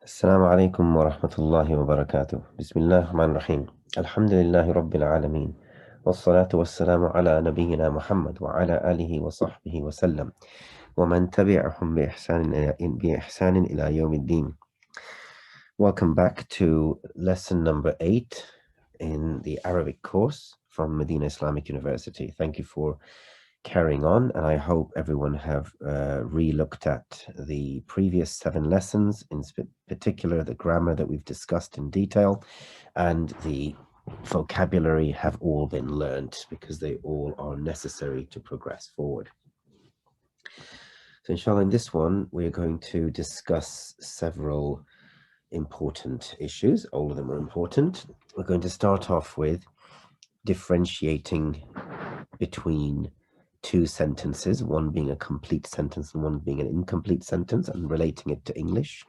السلام عليكم ورحمة الله وبركاته. بسم الله الرحمن الرحيم. الحمد لله رب العالمين، والصلاة والسلام على نبينا محمد وعلى آله وصحبه وسلم ومن تبعهم بإحسان إلى يوم الدين. Welcome back to lesson number 8 in the Arabic course from Madina Islamic University. Thank you for carrying on, and I hope everyone have re-looked at the previous 7 lessons, in particular the grammar that we've discussed in detail, and the vocabulary have all been learnt because they all are necessary to progress forward. So inshallah, in this one we're going to discuss several important issues. All of them are important. We're going to start off with differentiating between two sentences, one being a complete sentence and one being an incomplete sentence, and relating it to English.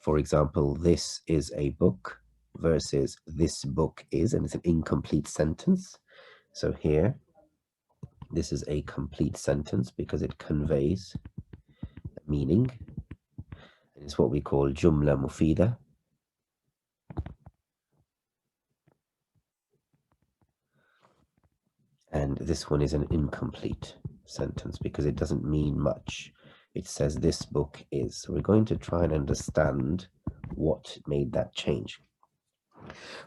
For example, this is a book versus this book is, and it's an incomplete sentence. So here, this is a complete sentence because it conveys meaning. It's what we call jumla mufida. And this one is an incomplete sentence because it doesn't mean much. It says this book is. So we're going to try and understand what made that change.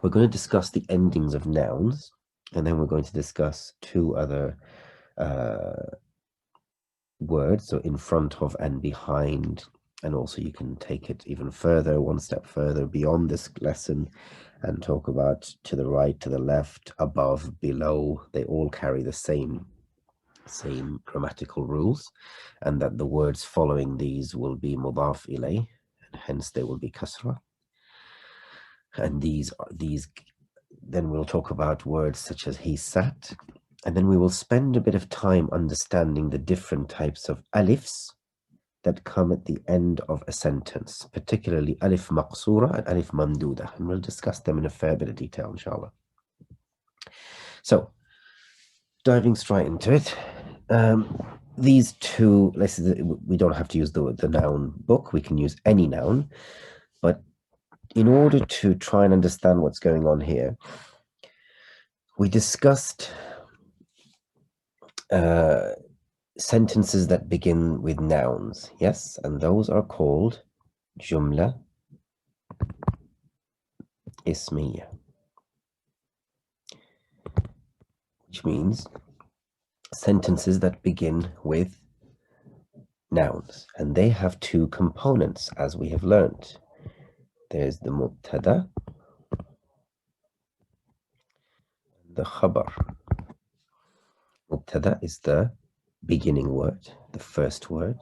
We're going to discuss the endings of nouns, and then we're going to discuss two other words, so in front of and behind, and also you can take it even further, one step further beyond this lesson, and talk about to the right, to the left, above, below. They all carry the same grammatical rules, and that the words following these will be mudaf ilay, and hence they will be kasra. And these then we'll talk about words such as he sat, and then we will spend a bit of time understanding the different types of alifs that come at the end of a sentence, particularly alif maqsura and alif mamduda, and we'll discuss them in a fair bit of detail, inshallah. So, diving straight into it, these two, we don't have to use the noun book, we can use any noun, but in order to try and understand what's going on here, we discussed sentences that begin with nouns, yes, and those are called jumla ismiya, which means sentences that begin with nouns, and they have two components, as we have learned. There's the mubtada, the khabar. Mubtada is the beginning word, the first word,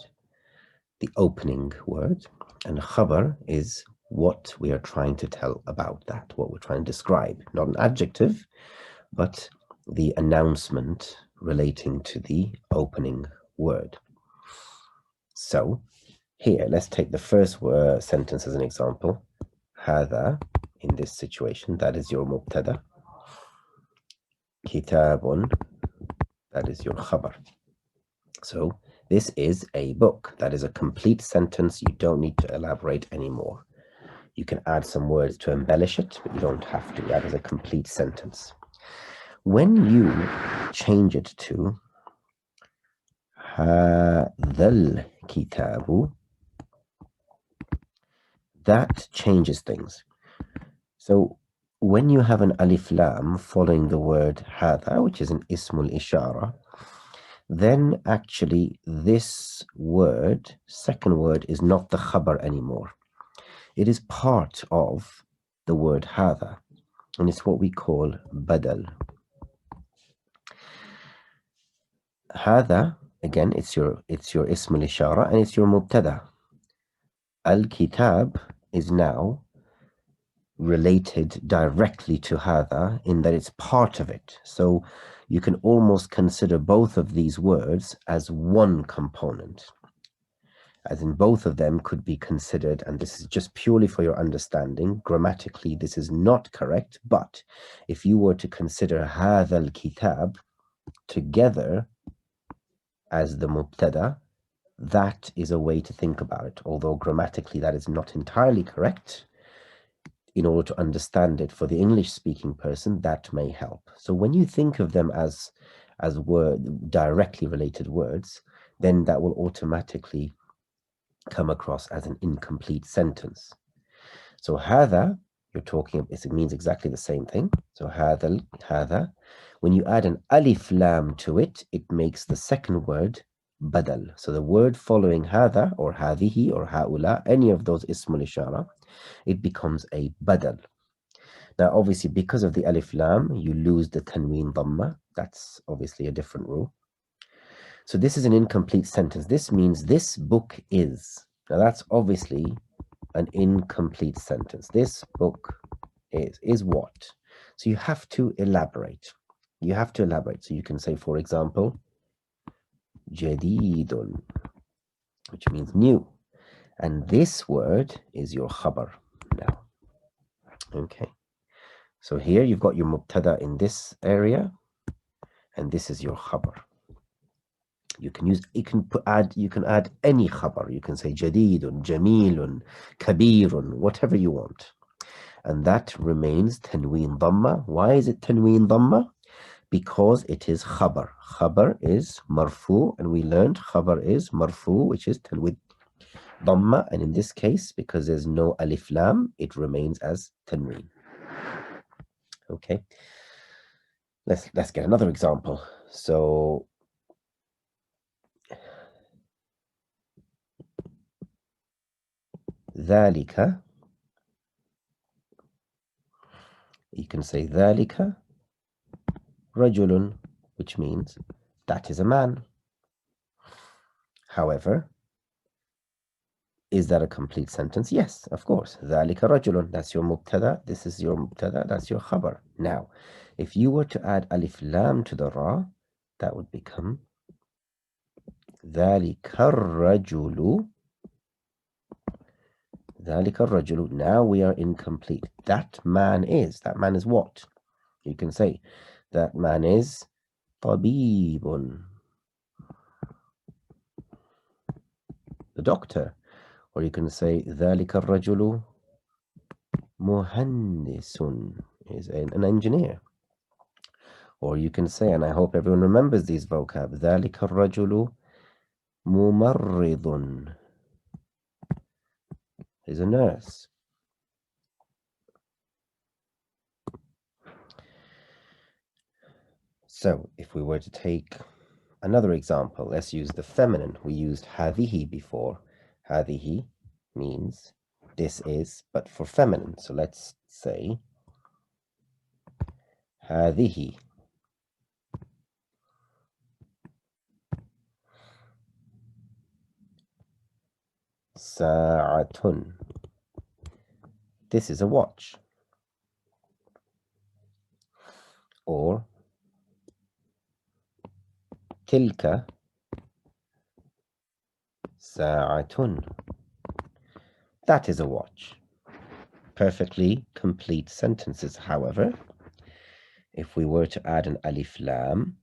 the opening word, and khabar is what we are trying to tell about that, what we're trying to describe, not an adjective, but the announcement relating to the opening word. So here, let's take the first sentence as an example. Hada, in this situation, that is your mubtada. Kitabun, that is your khabar. So this is a book. That is a complete sentence. You don't need to elaborate anymore. You can add some words to embellish it, but you don't have to. That is a complete sentence. When you change it to hadhal kitabu, that changes things. So when you have an alif lam following the word hadha, which is an ismul ishara, then actually this word, second word, is not the khabar anymore. It is part of the word hadha, and it's what we call badal. Hadha, again, it's your ismul ishara and it's your mubtada. Al-kitab is now related directly to hadha in that it's part of it. So you can almost consider both of these words as one component, as in both of them could be considered, and this is just purely for your understanding. Grammatically, this is not correct, but if you were to consider hadha al-kitab together as the mubtada that is a way to think about it, although grammatically that is not entirely correct. In order to understand it for the English-speaking person, that may help. So when you think of them as directly related words, then that will automatically come across as an incomplete sentence. So هذا, you're talking, it means exactly the same thing. So هذا, when you add an alif lam to it, it makes the second word badal. So the word following هذا or هذه or هؤلاء, any of those ismul ishara, it becomes a badal. Now, obviously, because of the alif lam, you lose the tanween dhamma. That's obviously a different rule. So this is an incomplete sentence. This means this book is. Now, that's obviously an incomplete sentence. This book is what? So you have to elaborate. You have to elaborate. So you can say, for example, jadidun, which means new. And this word is your khabar now. Okay. So here you've got your mubtada in this area, and this is your khabar. You can add any khabar. You can say jadidun, jamilun, kabirun, whatever you want. And that remains tanween dhamma. Why is it tanween dhamma? Because it is khabar. Khabar is marfu, and we learned khabar is marfu, which is tanween dhamma. And in this case, because there's no alif lam, it remains as tanween. Okay. Let's get another example. So ذلك, you can say ذلك رجل, which means that is a man. However, is that a complete sentence? Yes, of course. ذلك رجل, that's your mubtada, this is your mubtada, that's your khabar. Now, if you were to add alif lam to the ra, that would become ذلك الرجل. ذلك الرجل. Now we are incomplete. That man is what? You can say that man is طبيب, the doctor. Or you can say ذلك الرجل مهندس, is an engineer. Or you can say, and I hope everyone remembers these vocab, ذلك الرجل ممرض, is a nurse. So if we were to take another example, let's use the feminine. We used هذه before. هذه means this is, but for feminine. So let's say هذه. ساعة. This is a watch. Or تلك ساعة. That is a watch. Perfectly complete sentences. However, if we were to add an alif lam,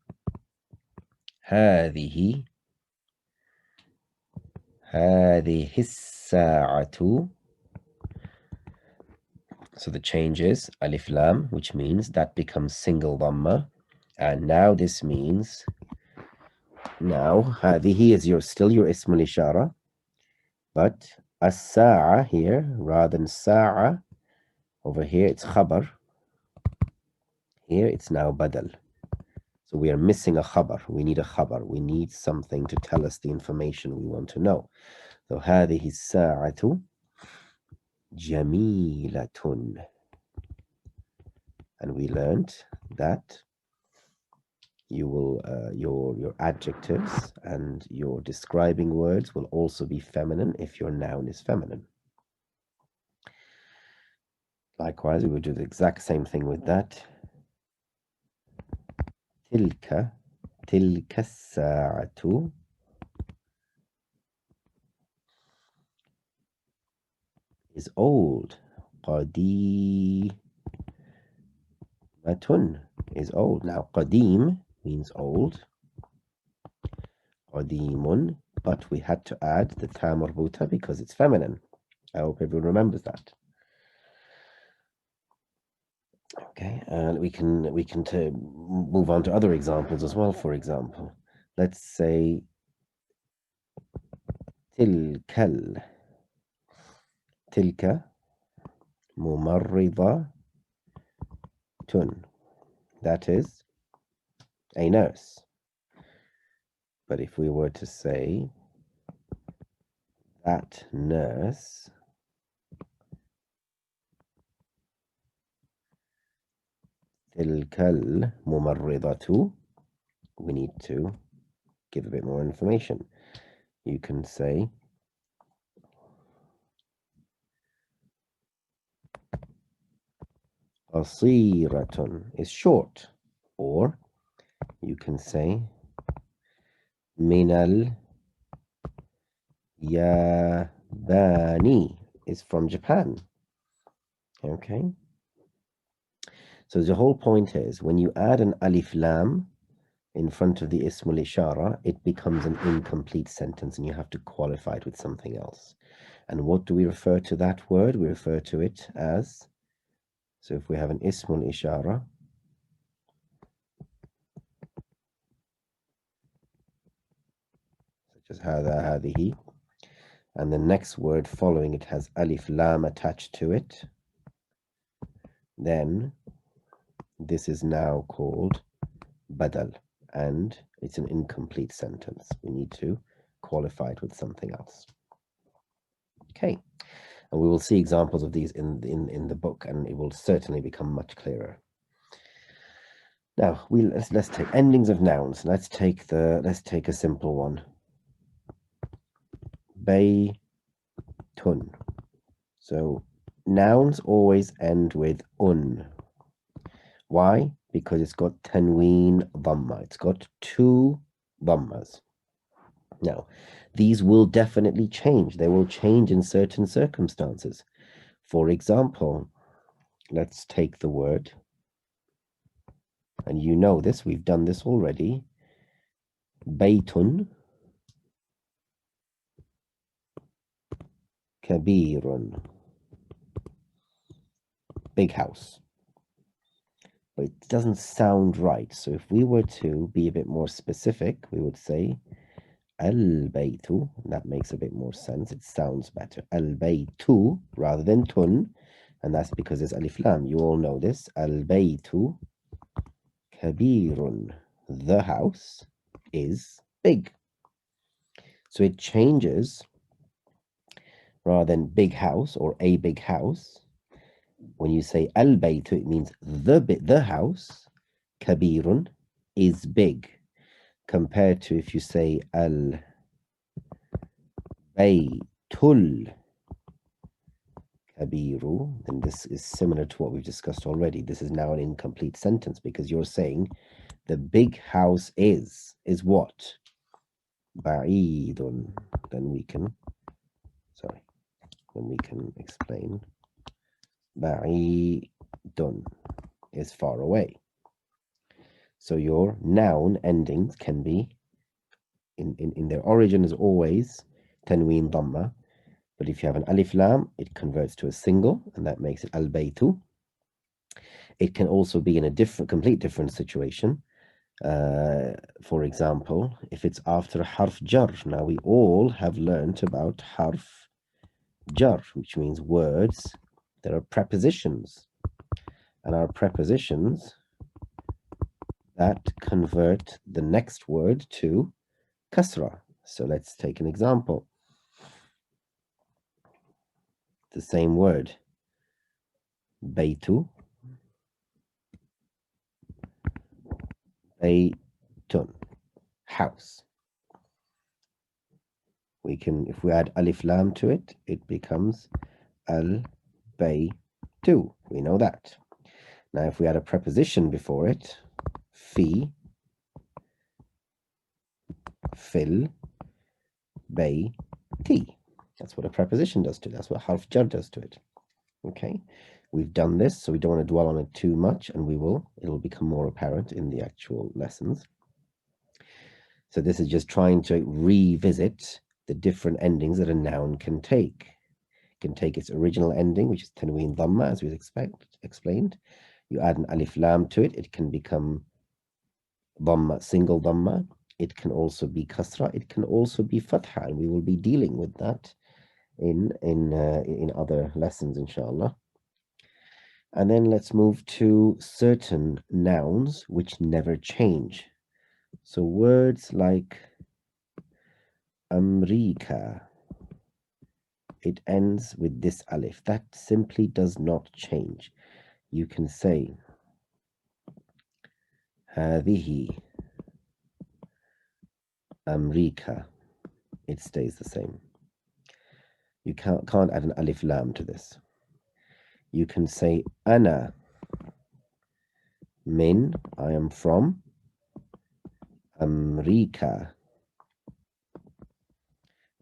هذه الساعة. So the change is alif lam, which means that becomes single dhamma. And now this means, now هذه is still your ismul ishara, but as-sa'a here, rather than sa'a, over here it's khabar. Here it's now badal. So we are missing a khabar. We need a khabar. We need something to tell us the information we want to know. So هذه الساعة جميلة. And we learned that you will your adjectives and your describing words will also be feminine if your noun is feminine. Likewise, we will do the exact same thing with that. تلك الساعة is old. قديمة is old. Now, قديم means old. قديم but we had to add the ta marbuta because it's feminine. I hope everyone remembers that. Okay, and we can move on to other examples as well. For example, let's say tilka mumarridatun. That is a nurse. But if we were to say that nurse tilkal mumarridatu, we need to give a bit more information. You can say qasiratun is short, or you can say minal yabani is from Japan. Okay, so the whole point is when you add an alif lam in front of the ismul ishara, it becomes an incomplete sentence and you have to qualify it with something else. And what do we refer to that word? We refer to it as, so if we have an ismul ishara, such as hada, hadihi, and the next word following it has alif lam attached to it, then this is now called badal, and it's an incomplete sentence. We need to qualify it with something else. Okay, and we will see examples of these in the book, and it will certainly become much clearer. Now let's take endings of nouns. Let's take a simple one. Baytun. So nouns always end with un. Why? Because it's got tanween dhamma. It's got two dhammas. Now, these will definitely change. They will change in certain circumstances. For example, let's take the word, and you know this, we've done this already. Baytun kabirun. Big house. But it doesn't sound right. So if we were to be a bit more specific, we would say al-baytu. That makes a bit more sense. It sounds better. Al-baytu rather than tun. And that's because there's alif lam. You all know this. Al-baytu kabirun. The house is big. So it changes rather than big house or a big house. When you say al-baytu, it means the house, kabirun, is big. Compared to if you say al-baytul kabiru, then this is similar to what we've discussed already. This is now an incomplete sentence because you're saying the big house is what? Ba'idun. Then we can explain. Ba'idun is far away. So your noun endings can be, in their origin is always tanween dhamma, but if you have an alif lam, it converts to a single, and that makes it al-baytu. It can also be in a complete different situation. For example, if it's after a harf jar. Now we all have learnt about harf jar, which means words that are prepositions, and our prepositions that convert the next word to kasra. So let's take an example. The same word, baytu, baytun, house. We can, if we add alif lam to it, it becomes al baytu. We know that. Now, if we add a preposition before it, fi, fil, bayti. That's what a preposition does to it. That's what harf jar does to it. Okay, we've done this, so we don't want to dwell on it too much, and it'll become more apparent in the actual lessons. So this is just trying to revisit the different endings that a noun can take. It can take its original ending, which is tanween dhamma, as we explained. You add an alif lam to it, it can become dhamma, single dhamma. It can also be kasra. It can also be fatha, and we will be dealing with that in other lessons, inshallah. And then let's move to certain nouns which never change. So words like Amrika, it ends with this alif. That simply does not change. You can say هذه Amrika. It stays the same. You can't add an alif lam to this. You can say Ana min, I am from Amrika.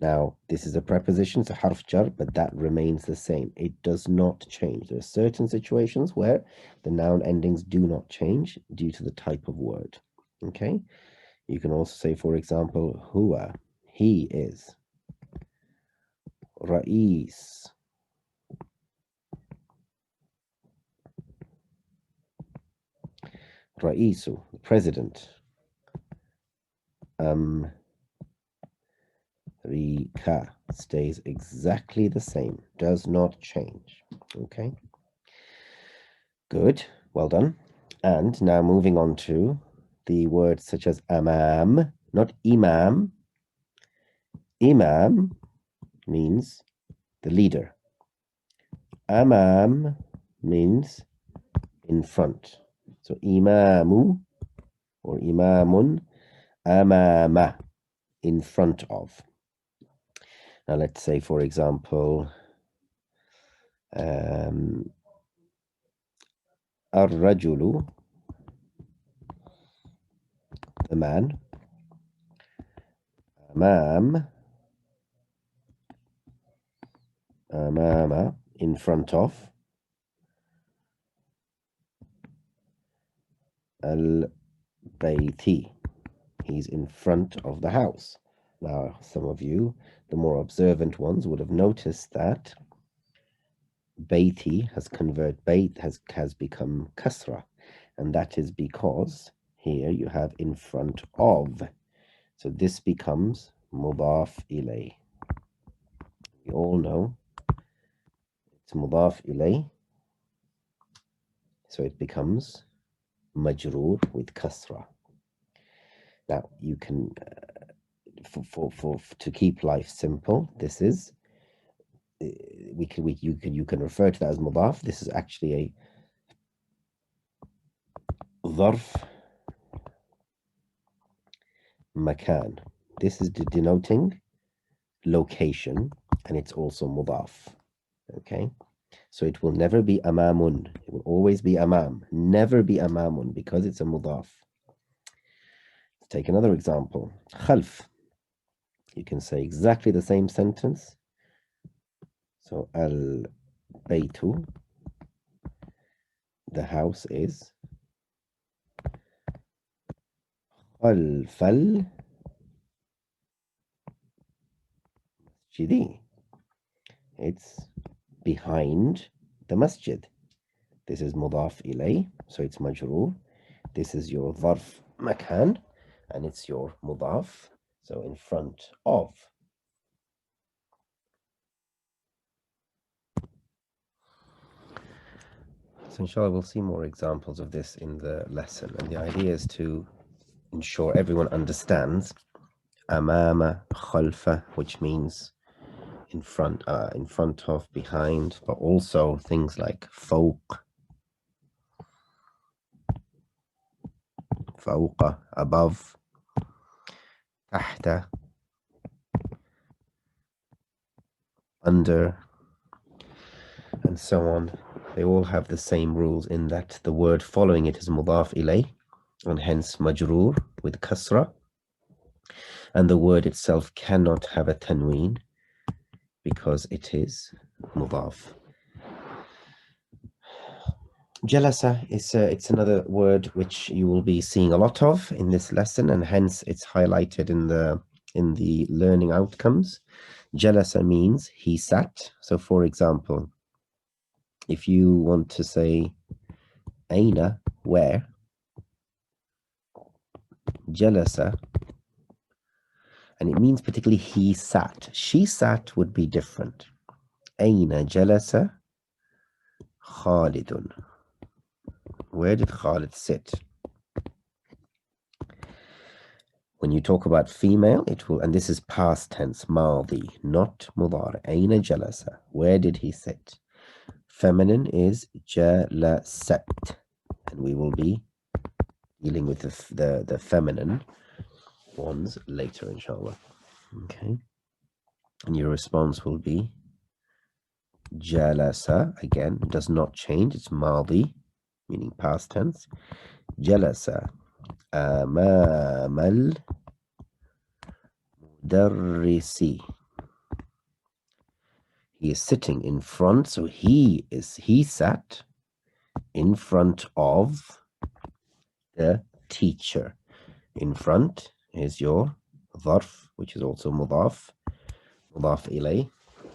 Now, this is a preposition, it's a harf jar, but that remains the same. It does not change. There are certain situations where the noun endings do not change due to the type of word. Okay? You can also say, for example, huwa, he is. Ra'is, Ra'isu, president. Rika stays exactly the same, does not change. Okay, good, well done. And now moving on to the words such as amam, not imam. Imam means the leader. Amam means in front. So imamu or imamun, amama, in front of. Now let's say, for example, الرجل, the man, أمام, أمام, in front of, البيت, he's in front of the house. Now, some of you, the more observant ones, would have noticed that Baiti has has become kasra, and that is because here you have in front of. So this becomes mudaf ilay. You all know it's mudaf ilay, so it becomes majroor with kasra. Now you can, to keep life simple, this is you can refer to that as mudaf. This is actually a dharf makan. This is denoting location, and it's also mudaf. Okay, so it will never be amamun. It will always be amam, never be amamun, because it's a mudaf. Let's take another example. Khalf. You can say exactly the same sentence. So al baytu, the house is khalfal masjidi. It's behind the masjid. This is mudaf ilay, so it's majroor. This is your dharf makan, and it's your mudaf, so in front of. So inshallah we'll see more examples of this in the lesson, and the idea is to ensure everyone understands amama, khalfa, which means in front of, behind, but also things like fawq, fawqa, above, tahta, under, and so on. They all have the same rules in that the word following it is mudaf ilay, and hence majroor with kasra, and the word itself cannot have a tanween because it is mudaf. Jalasa is it's another word which you will be seeing a lot of in this lesson, and hence it's highlighted in the learning outcomes. Jalasa means he sat. So, for example, if you want to say Aina, where, Jalasa, and it means particularly he sat. She sat would be different. Aina Jalasa Khalidun. Where did Khalid sit? When you talk about female, it will, and this is past tense, Madi, not mudar. Aina Jalasa. Where did he sit? Feminine is Jalasat. And we will be dealing with the feminine ones later, inshallah. Okay. And your response will be Jalasa. Again, does not change. It's Madi, meaning past tense. Jalasa أمام المدرس. He is sitting in front, so he sat in front of the teacher. In front is your ظرف, which is also مضاف. مضاف إليه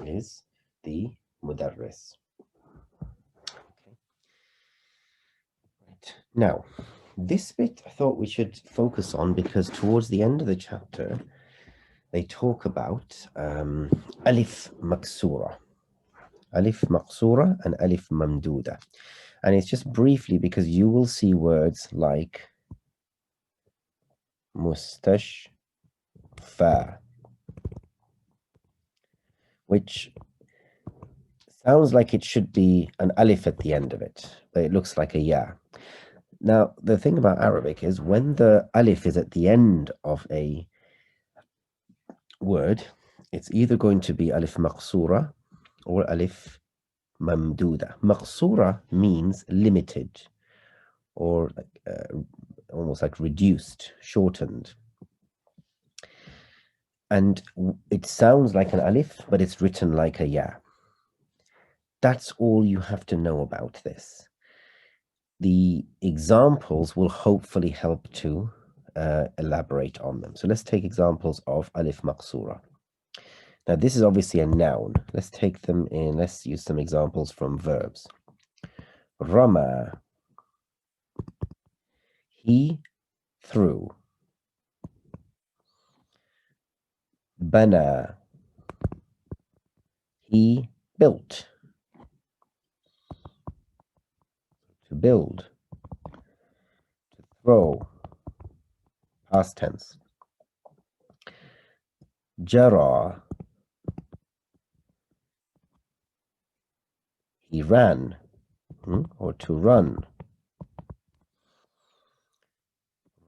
is the مدرس. Okay. Right. Now, this bit I thought we should focus on because towards the end of the chapter, they talk about alif maksura. Alif maqsura and alif mamduda. And it's just briefly because you will see words like mustashfa, which sounds like it should be an alif at the end of it, but it looks like a ya. Now, the thing about Arabic is when the alif is at the end of a word, it's either going to be alif maqsura or alif mamduda. Maqsura means limited or almost like reduced, shortened. And it sounds like an alif, but it's written like a ya. That's all you have to know about this. The examples will hopefully help to elaborate on them. So let's take examples of alif maqsura. Now, this is obviously a noun. Let's take them in. Let's use some examples from verbs. Rama. He threw. Bana. He built. To build. To throw. Past tense. Jara. He ran. Or to run.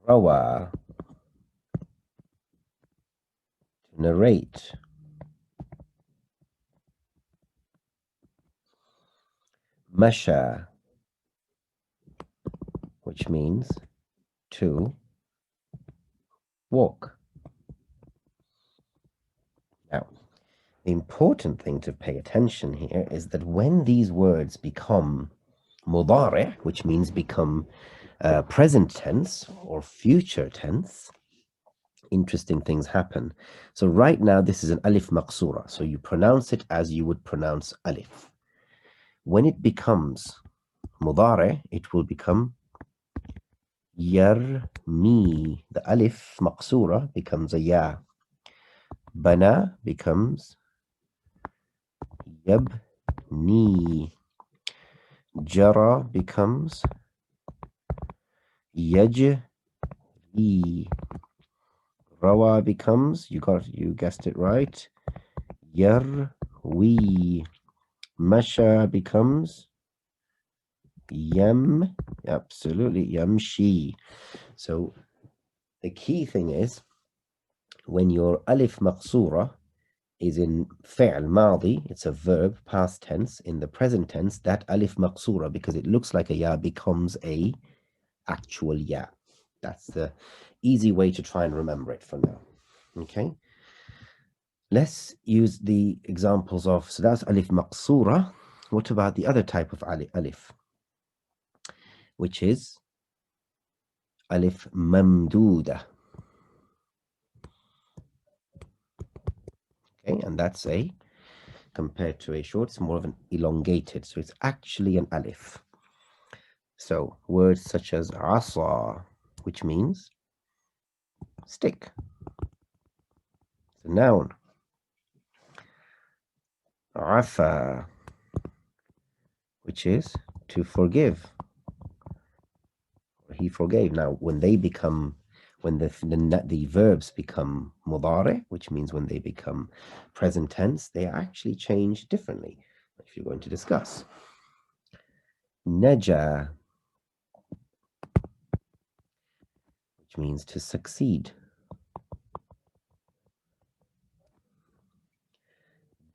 Rawa. To narrate. Masha, which means to walk. Now, the important thing to pay attention here is that when these words become mudari', which means become present tense or future tense, interesting things happen. So right now, this is an alif maqsura. So you pronounce it as you would pronounce alif. When it becomes mudari', it will become yarmi. The alif maqsura becomes a ya. Bana becomes yabni. Jara becomes yajri. Rawa becomes, you guessed it right, yarwi. Masha becomes yam, absolutely, yamshi. So the key thing is when your alif maqsura is in fi'l madi, it's a verb, past tense. In the present tense, that alif maqsura, because it looks like a ya, becomes a actual ya. That's the easy way to try and remember it for now. Okay. Let's use the examples of, so that's alif maqsura. What about the other type of alif? which is alif mamduda. Okay, and that's a, compared to a short, it's more of an elongated, so it's actually an alif. So words such as asa, which means stick, it's a noun. Afa, which is to forgive. He forgave. Now, when they become, when the verbs become mudari, which means when they become present tense, they actually change differently, if you're going to discuss. Naja, which means to succeed.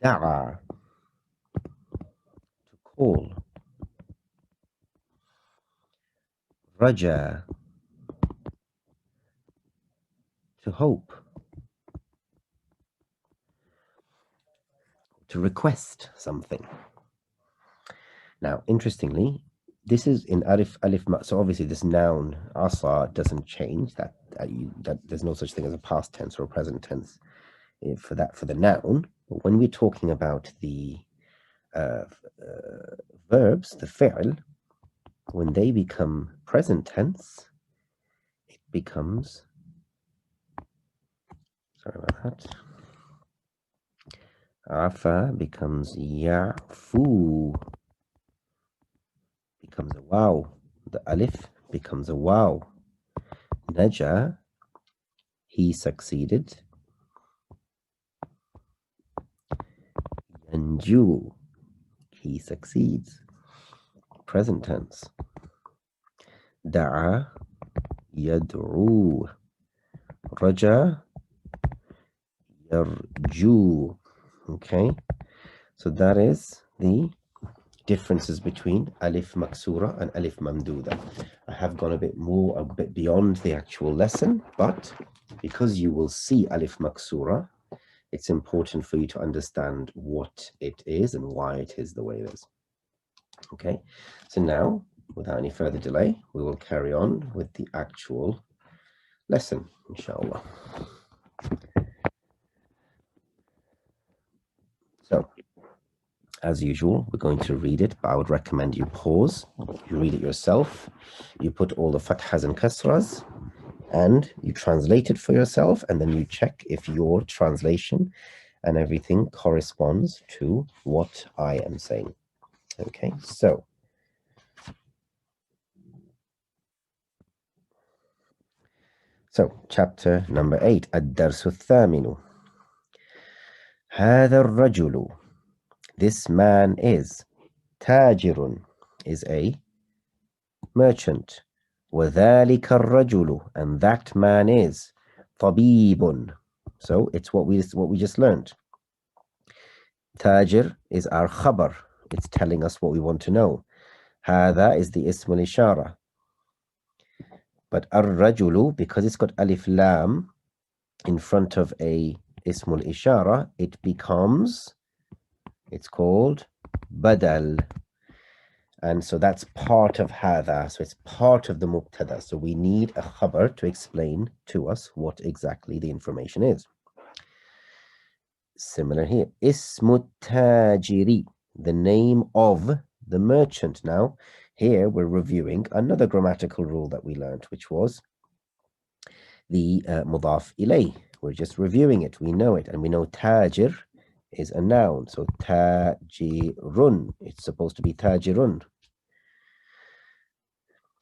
Da'a, to call. Raja, to hope. To request something. Now, interestingly, this is in alif ma. So obviously, this noun asa doesn't change. That there's no such thing as a past tense or a present tense for the noun. But when we're talking about the verbs, the fi'l, when they become present tense, it becomes. Sorry about that. Afa becomes ya'fu. Becomes a wow. The alif becomes a wow. Naja, he succeeded. Yanju, he succeeds. Present tense. Da'a, yad'u. Raja, yarju. Okay, so that is the differences between alif maksura and alif mamduda. I have gone a bit beyond the actual lesson, but because you will see alif maksura, it's important for you to understand what it is and why it is the way it is. Okay, so now, without any further delay, we will carry on with the actual lesson, inshallah. So, as usual, we're going to read it, but I would recommend you pause, you read it yourself, you put all the fathas and kasras, and you translate it for yourself, and then you check if your translation and everything corresponds to what I am saying. Okay, so chapter number 8, الدرس الثامن. هذا الرجل, this man is, تاجر, is a merchant. وذلك الرجل, and that man is, طبيب. So it's what we just learned. Tajir is our khabar. It's telling us what we want to know. هذا is the ism al-ishara. But ar-rajulu, because it's got alif lam in front of a ism al-ishara, it becomes, it's called badal. And so that's part of هذا. So it's part of the mubtada. So we need a khabar to explain to us what exactly the information is. Similar here. Ismu tajiri, the name of the merchant. Now, here we're reviewing another grammatical rule that we learned, which was the mudaf ilay. We're just reviewing it. We know it, and we know tajir is a noun. So tajirun, it's supposed to be tajirun.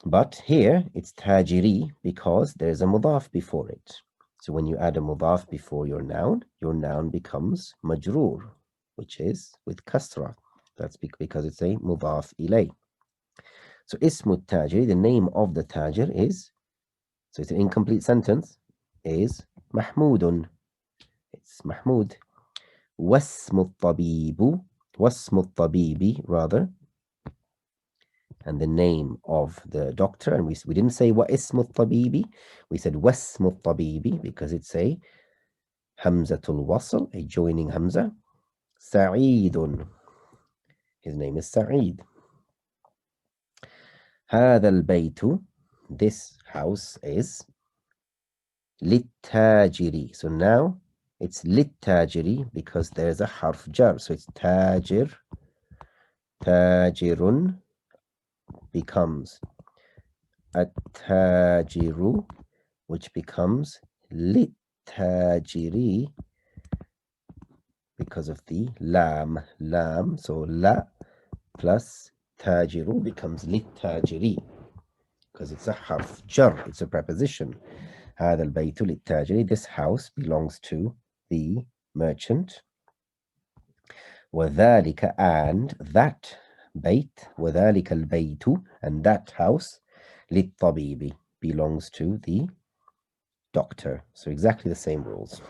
But here it's tajiri because there's a mudaf before it. So when you add a mudaf before your noun becomes majroor, which is with kasra. That's because it's a mudaf ilay. So ismu tajiri, the name of the tajir is, so it's an incomplete sentence, is mahmudun. It's mahmud. Wasmu tabibu, tabibi rather, and the name of the doctor, and we didn't say what ismu tabibi, we said wasmu tabibi because it's a hamzatul wasl, a joining hamza. Sa'idun, his name is Sa'id. هذا البيت, this house is للتاجر. So now it's للتاجر because there's a حرف jar. So it's تاجر. تاجر becomes التاجر, which becomes للتاجر because of the lam. So la plus tajiru becomes للتاجر because it's a harf jar, it's a preposition. هذا البيت للتاجر, this house belongs to the merchant. وذلك, and that بيت, وذلك البيت, and that house للطبيب belongs to the doctor. So exactly the same rules.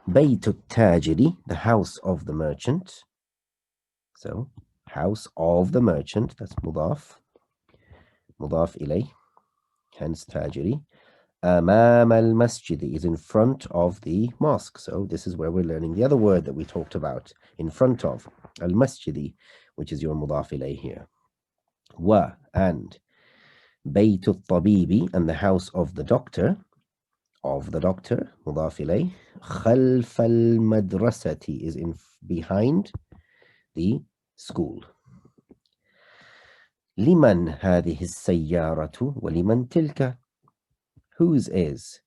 بيت التاجر, the house of the merchant. So house of the merchant, that's مضاف إليه, hence تاجري. أمام المسجد is in front of the mosque. So this is where we're learning the other word that we talked about, in front of, المسجد, which is your مضاف إليه here. و, and بيت الطبيب, and the house of the doctor, مضاف إليه. خلف المدرسة is in behind the school. لمن هذه السيارة ولمن تلك? Whose is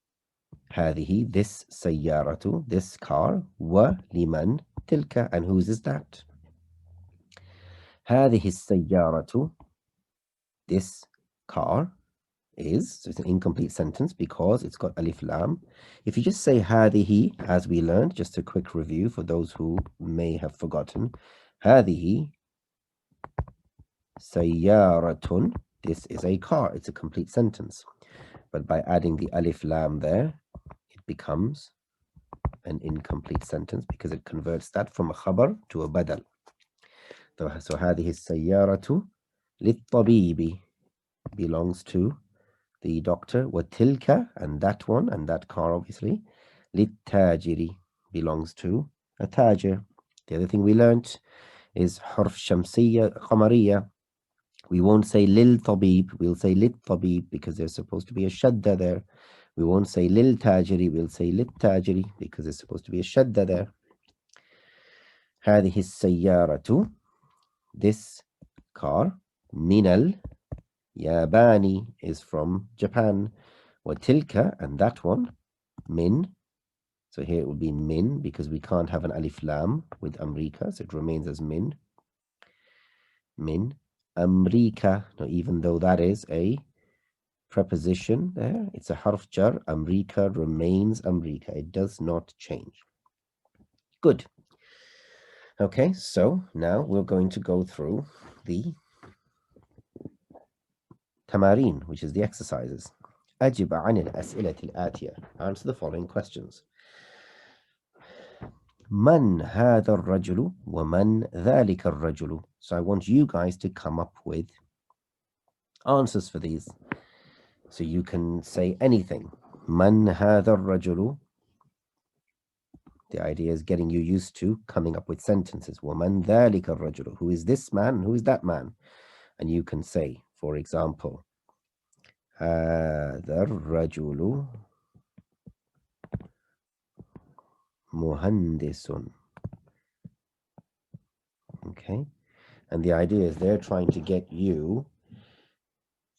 هذه, this سيارة, this car, ولمن تلك, and whose is that? هذه السيارة, this car is, so it's an incomplete sentence because it's got alif lam. If you just say هذه, as we learned, just a quick review for those who may have forgotten, هذه سيارة, this is a car, it's a complete sentence. But by adding the alif lam there, it becomes an incomplete sentence because it converts that from a khabar to a badal. So هذه السيارة للطبيب belongs to the doctor. وتلك, and that one, and that car obviously, للتاجر belongs to a tajir. The other thing we learnt is حرف شمسية قمرية. We won't say للطبيب, we'll say للطبيب because there's supposed to be a shadda there. We won't say للتاجر, we'll say للتاجر because there's supposed to be a shadda there. هذه السيارة, this car, من اليابان is from Japan. وتلك, and that one, min. So here it would be min because we can't have an alif lam with Amrika, so it remains as min. Min Amrika. Now, even though that is a preposition there, it's a harf jar. Amrika remains Amrika. It does not change. Good. Okay, so now we're going to go through the tamarin, which is the exercises. أجب عن الأسئلة الآتية. Answer the following questions. من هذا الرجل ومن ذلك الرجل? So I want you guys to come up with answers for these. So you can say anything. من هذا الرجل. The idea is getting you used to coming up with sentences. ومن ذلك الرجل. Who is this man? Who is that man? And you can say, for example, هذا الرجل مهندس. Okay, and the idea is they're trying to get you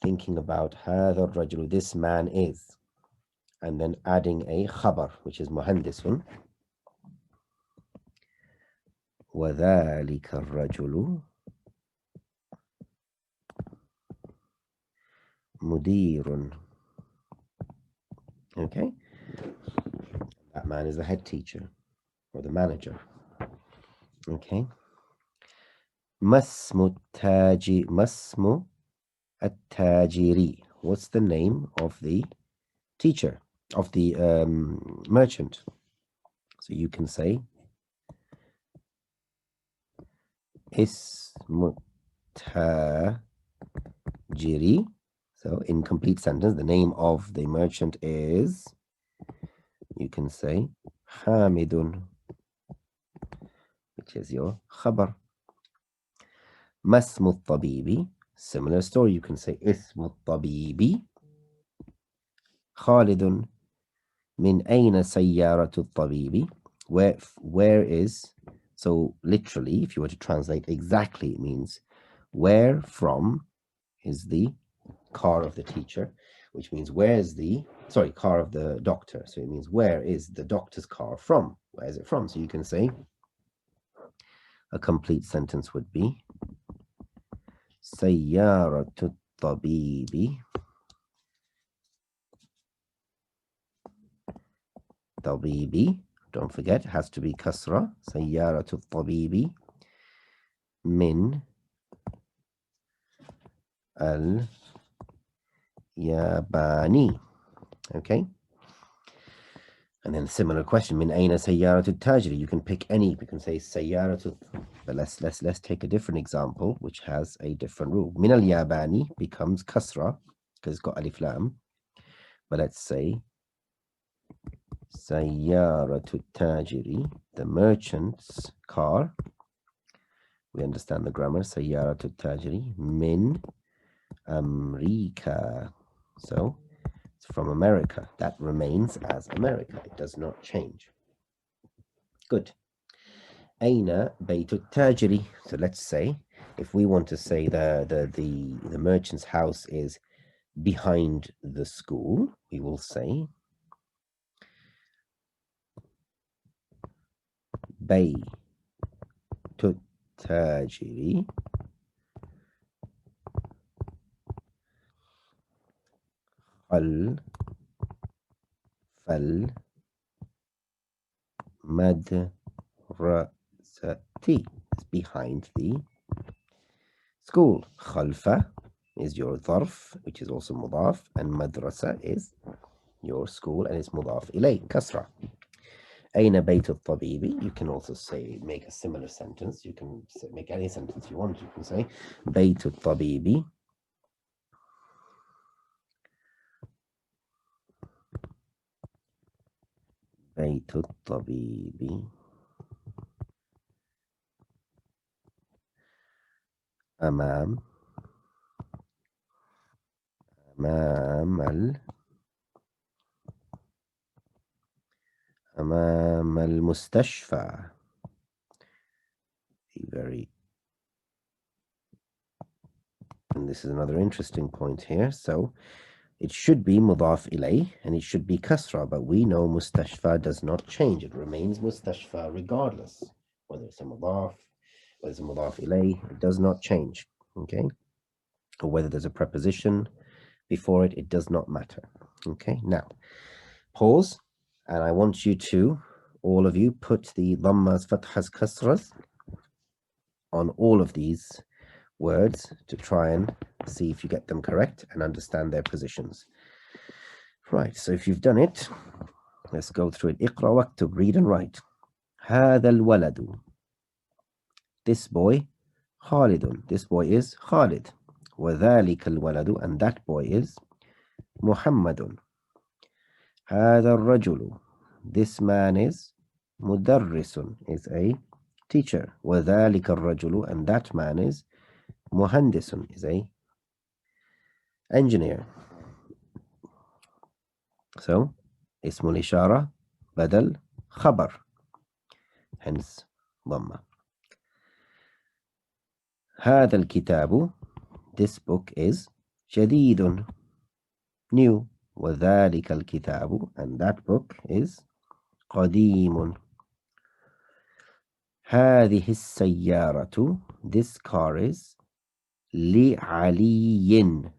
thinking about هذا الرجل, this man is, and then adding a khabar, which is مهندس. وذلك الرجل مدير. Okay, that man is the head teacher or the manager. Okay, ما اسم التاجر. What's the name of the teacher, of the merchant? So you can say اسم التاجر. So in complete sentence, the name of the merchant is, you can say حامد, which is your khabar. ما اسم الطبيب. Similar story, you can say اسم الطبيب خالد. من أين سيارة الطبيب? Where is, so literally, if you were to translate exactly, it means where from is the car of the teacher, which means where is the, sorry, car of the doctor. So it means where is the doctor's car from? Where is it from? So you can say a complete sentence would be سيارة الطبيب طبيبي, don't forget, it has to be كسرة. سيارة الطبيب من اليابان. Okay. And then a similar question, من أين سيارة التاجر? You can pick any, you can say سيارة, but let's take a different example which has a different rule. من الياباني becomes كسرة because it's got alif lam. But let's say سيارة التاجر, the merchant's car. We understand the grammar. سيارة التاجر من أمريكا. So it's from America. That remains as America. It does not change. Good. أين بيت التاجر? So let's say if we want to say the merchant's house is behind the school, we will say بيت التاجر خلف المدرسة. It's behind the school. خلفة is your ظرف, which is also مضاف, and madrasa is your school, and it's مضاف إليه, كسرة. أين بيت الطبيب? You can also say, make a similar sentence. You can say, make any sentence you want. You can say بيت الطبيب بيت الطبيب أمام المستشفى. Very, and this is another interesting point here. So it should be مضاف إليه and it should be kasra, but we know mustashfa does not change. It remains mustashfa regardless, whether it's a mudaf, whether it's a mudaf إليه, it does not change. Okay, or whether there's a preposition before it, it does not matter. Okay, now pause, and I want you to, all of you, put the dhammas, fathas, kasras on all of these words to try and see if you get them correct and understand their positions. Right, so if you've done it, let's go through it. اقرأ واكتب, read and write. هذا الولد, this boy. خالد, this boy is Khalid. وذلك الولد, and that boy is محمد. هذا الرجل, this man is مدرس, is a teacher. وذلك الرجل, and that man is مهندس, is a engineer. So اسم الإشارة بدل خبر, hence ضمة. هذا الكتاب, this book is جديد, new. وذلك الكتاب, and that book is قديم. هذه السيارة, this car is لعلي.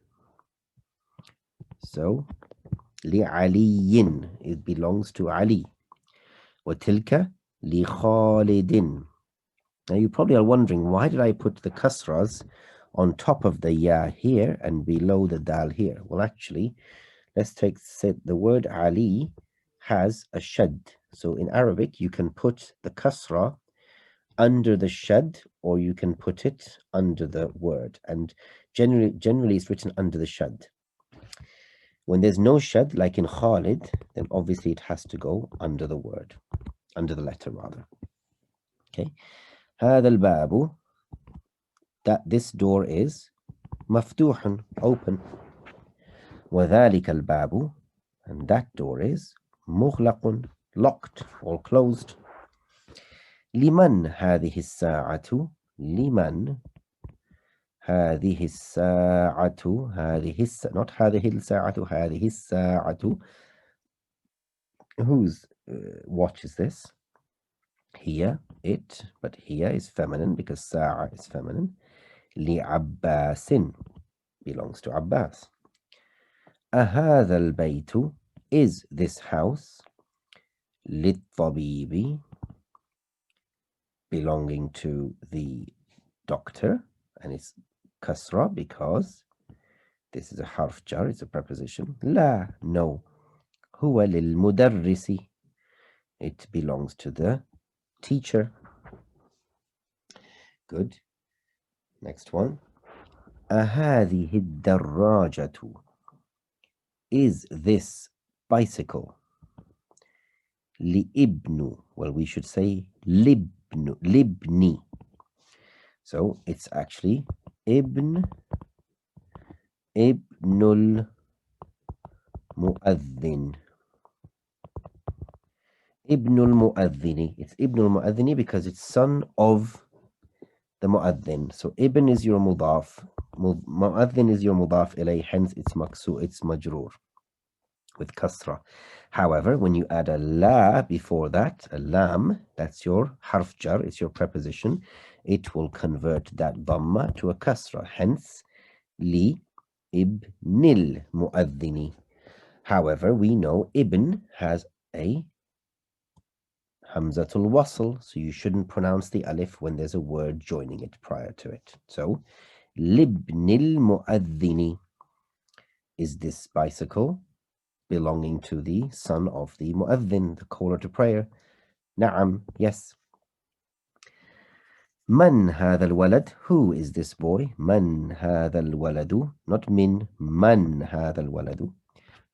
So لعلي, it belongs to Ali. وتلك لخالد. Now you probably are wondering, why did I put the kasras on top of the ya here and below the dal here? Well, actually, let's take the word Ali has a shad. So in Arabic, you can put the kasra under the shad, or you can put it under the word. And generally it's written under the shad. When there's no shad, like in Khalid, then obviously it has to go under the word, under the letter rather. Okay. هذا الباب, that this door is مفتوح, open. وذلك الباب, and that door is مغلق, locked or closed. لمن هذه الساعة? لمن هذه الساعة? not هذه الساعة, هذه الساعة. Whose watch is this? Here, it, but here is feminine because ساعة is feminine. لعباس, belongs to Abbas. أهذا البيت, is this house? للطبيب, belonging to the doctor, and it's kasra because this is a harf jar, it's a preposition. لا, no. هو للمدرس, it belongs to the teacher. Good. Next one. أهذه الدراجة, is this bicycle? لابن, well, we should say libni. So it's actually ibnul mu'adhin. Ibnul mu'adhini. It's ibnul mu'adhini because it's son of the mu'adhin. So ibn is your mudaf. Mu'adhin is your mudaf ilay, hence it's maksu, it's majroor with kasra. However, when you add a la before that, a lam, that's your harf jar, it's your preposition, it will convert that dhamma to a kasra, hence li ibnil mu'adhini. However, we know ibn has a hamzatul wasl, so you shouldn't pronounce the alif when there's a word joining it prior to it. So libnil mu'adhini, is this bicycle belonging to the son of the mu'adhin, the caller to prayer? Na'am, yes. Man hadha al-walad, who is this boy? Man hadha al-waladu, not min, man hadha al-waladu.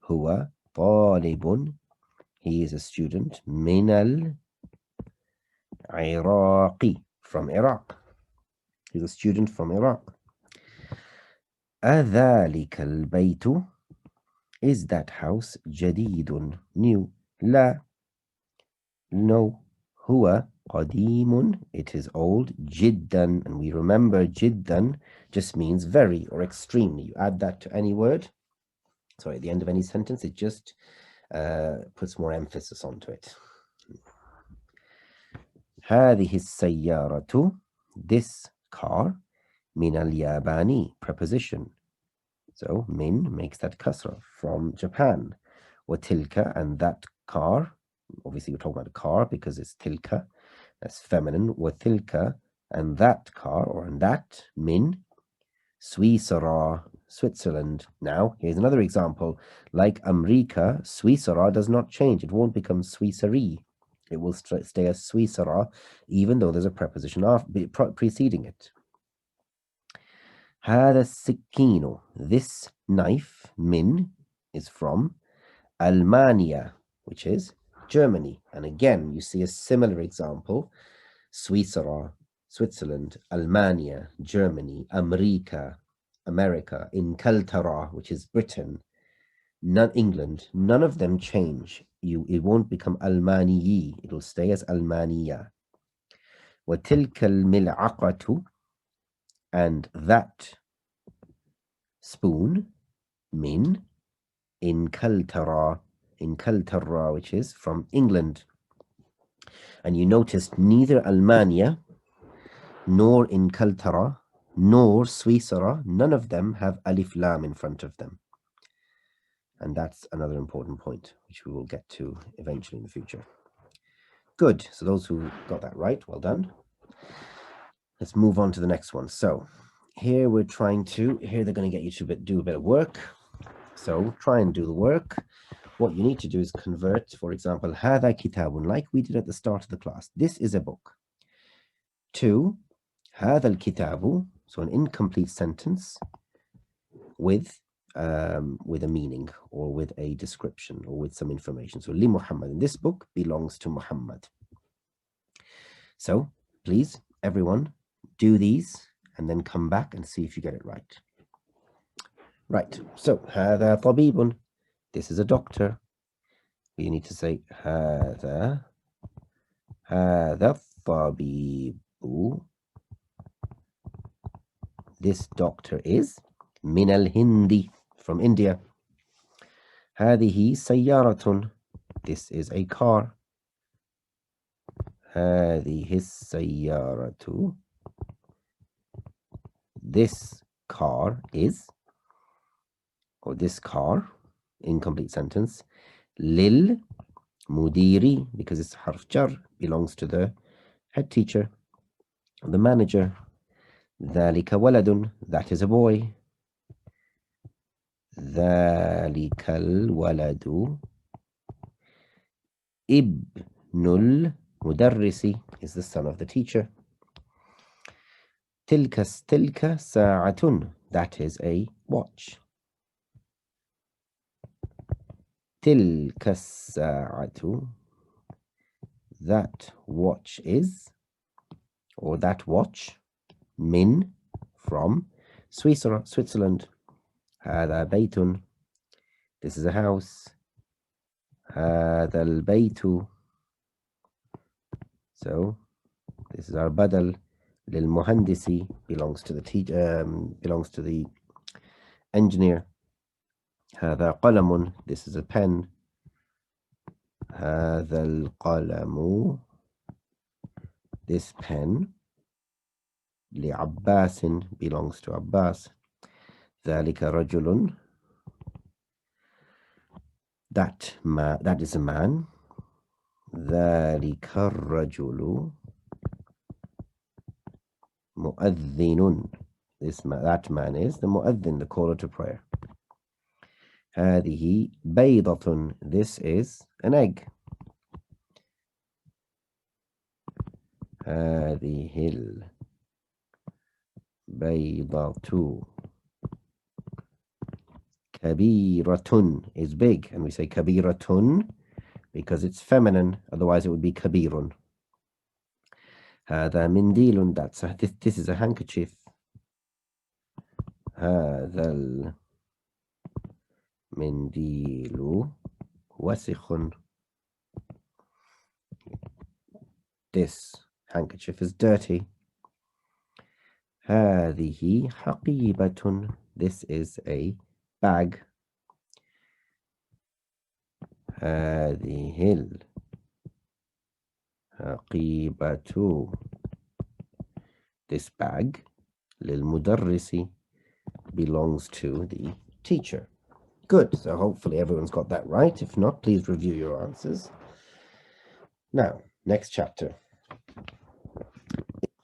Huwa talibun, he is a student. Min al-Iraqi, from Iraq. He's a student from Iraq. أذلك البيت, is that house جديد, new? لا, no. هو قديم, it is old. جدا, and we remember جدا just means very or extremely. You add that to any word, sorry, at the end of any sentence, it just puts more emphasis onto it. هذه السيارة, this car. من الياباني, preposition. So min makes that kasra, from Japan. وتلك, and that car. Obviously, we're talking about a car because it's tilka, that's feminine. وتلك, and that car, or and that, min Swisara, Switzerland. Now, here's another example. Like Amrika, Swisara does not change. It won't become Swisari. It will stay as Swisara, even though there's a preposition preceding it. هذا السكين, this knife, min, is from Almania, which is Germany. And again, you see a similar example. Swisara, Switzerland. Almania, Germany. America, America. Inkaltara, which is Britain. England. None of them change. It won't become Almaniyi. It'll stay as Almania. وتلك الملعقة, and that spoon, min Inkaltara, which is from England. And you noticed neither Almania nor Inkaltara nor Swisara, none of them have alif lam in front of them. And that's another important point, which we will get to eventually in the future. Good. So those who got that right, well done. Let's move on to the next one. So here they're going to get you to do a bit of work. So try and do the work. What you need to do is convert, for example, هذا كتاب, like we did at the start of the class. This is a book. To هذا الكتاب, so an incomplete sentence with a meaning or with a description or with some information. So li Muhammad, and this book belongs to Muhammad. So please, everyone, do these and then come back and see if you get it right. Right, so هذا طبيب. This is a doctor. You need to say هذا الطبيب. This doctor is من الهند, from India. هذه سيارة. This is a car. هذه السيارة. This car is, or this car, incomplete sentence. للمدير, because it's حرف جر, belongs to the head teacher, the manager. ذلك ولد, that is a boy. ذلك الولد. ابن المدرس is the son of the teacher. تلك ساعة, that is a watch. تلك الساعة, that watch is, or that watch, من, from Switzerland. هذا بيت, this is a house. هذا البيت, so this is our بدل. للمهندس belongs to the belongs to the engineer. هذا قلم, this is a pen. هذا القلم, this pen. لعباس belongs to Abbas. ذلك رجل, that is a man. ذلك الرجل مؤذن, that man is the مؤذن, the caller to prayer. هذه بيضة, this is an egg. هذه البيضة كبيرة is big, and we say كبيرة because it's feminine, otherwise it would be كبير. هذا منديل, this is a handkerchief. هذا المنديل وسخ, this handkerchief is dirty. هذه حقيبة, this is a bag. هذه الحقيبة, this bag. للمدرس belongs to the teacher. Good, so hopefully everyone's got that right. If not, please review your answers. Now, next chapter.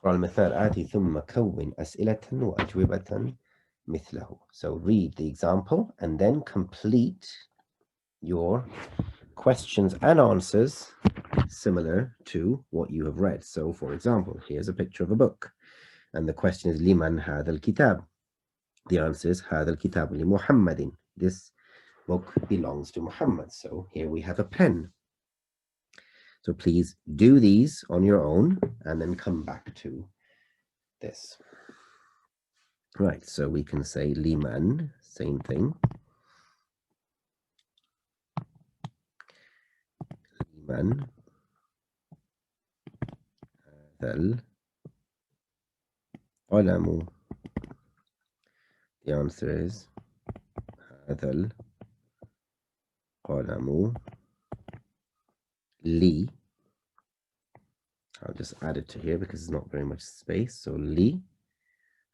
اقرأ المثال آتي ثم كون أسئلة وأجوبة مثله. So read the example and then complete your questions and answers similar to what you have read. So for example, here's a picture of a book and the question is لمن هذا الكتاب? The answer is هذا الكتاب لمحمد. This book belongs to Muhammad. So here we have a pen. So please do these on your own and then come back to this. Right, so we can say liman, same thing. Liman هذا القلم. The answer is هذا القلم لي. I'll just add it to here because there's not very much space. So لي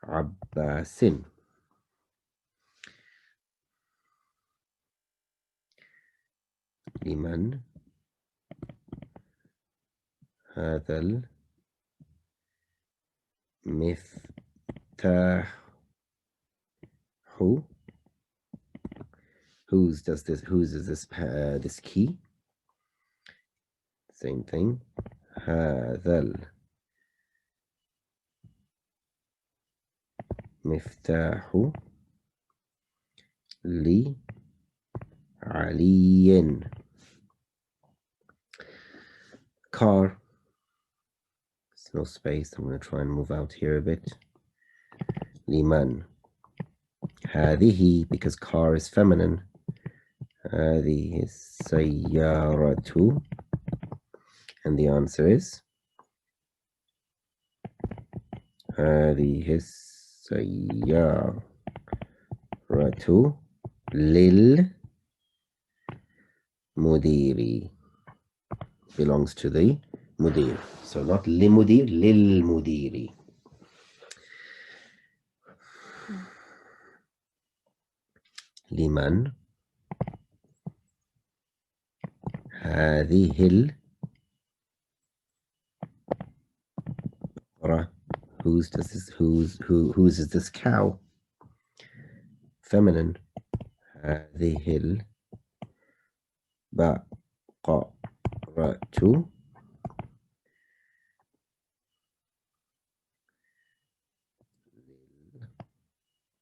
عباس. لمن هذا المفتاح. Whose is this key? Same thing. هذا المفتاح لعلي. Car. There's no space. I'm going to try and move out here a bit. لمن هذه, because car is feminine. هذه السيارة. And the answer is هذه السيارة للمدير. Belongs to the mudir. So not لمدير, للمدير. لمن هذه البقرة. Whose is this cow? Feminine. هذه البقرة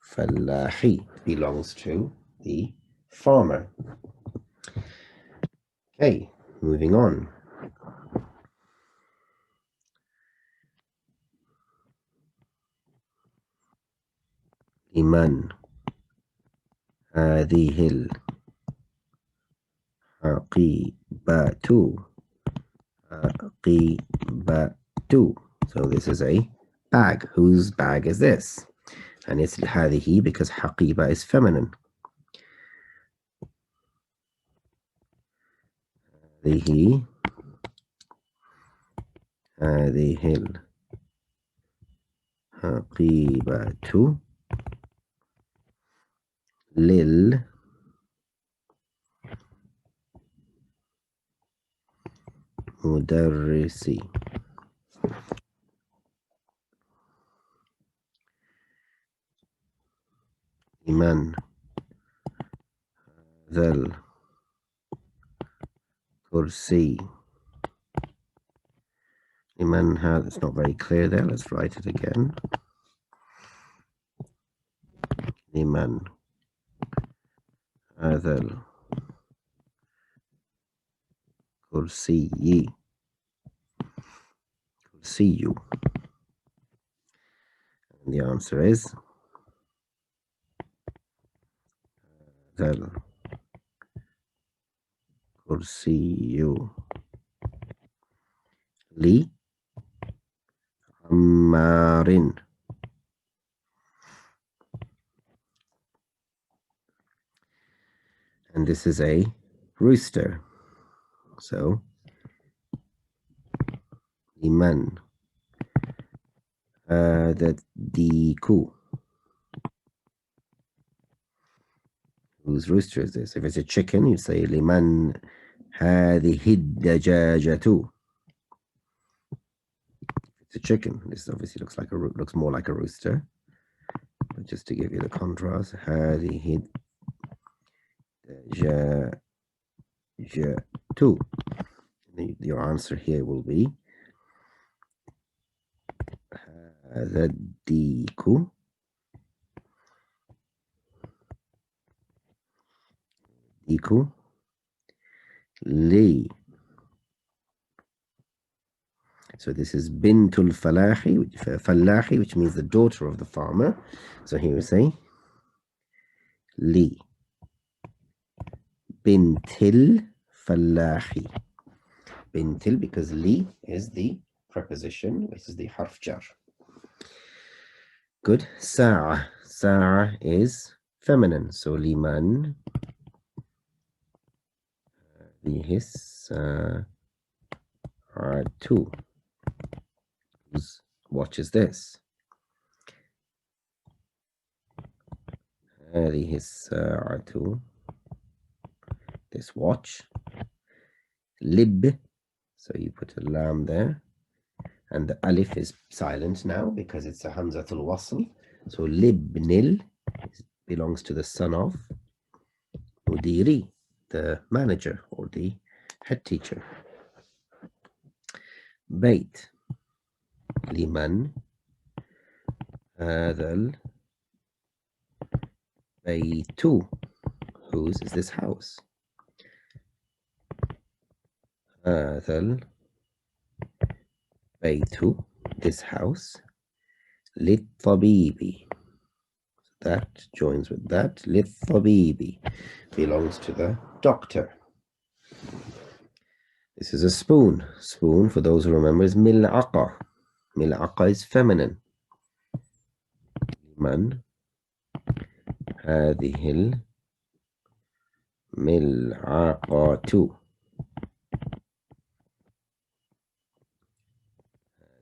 فلاحي, belongs to the farmer. Okay, moving on. لمن هذه الحقيبة. حقيبة. So this is a bag. Whose bag is this? And it's هذه because حقيبة is feminine. هذه الحقيبة للمدرس. لمن هذا الكرسي. لمن هذا. It's not very clear there. Let's write it again. لمن هذا الكرسي. كرسي. And the answer is هذا الكرسي لعمار. And this is a rooster. So لمن هذا الديك. Whose rooster is this? If it's a chicken, you say لمن هذه الدجاجة. It's a chicken. This obviously looks more like a rooster. But just to give you the contrast, هذه الدجاجة. Your answer here will be هذا الديك لي. So this is bintul falahi, which means the daughter of the farmer. So here we say li bintil falahi. Bintil, because li is the preposition, which is the harf jar. Good. Sa'a. Sa'a is feminine. So liman lihis two. Whose watch is this? هذه الساعة. This watch. Lib. So you put a lam there. And the alif is silent now because it's a hamzatul wasl. So libnil belongs to the son of mudiri, the manager or the head teacher. Bait. لمن هذا البيت. Whose is this house? هذا البيت, this house. للطبيب. that joins with that. للطبيب belongs to the doctor. This is a spoon. Spoon, for those who remember, is ملعقة. ملعقة is feminine. من هذه الملعقة.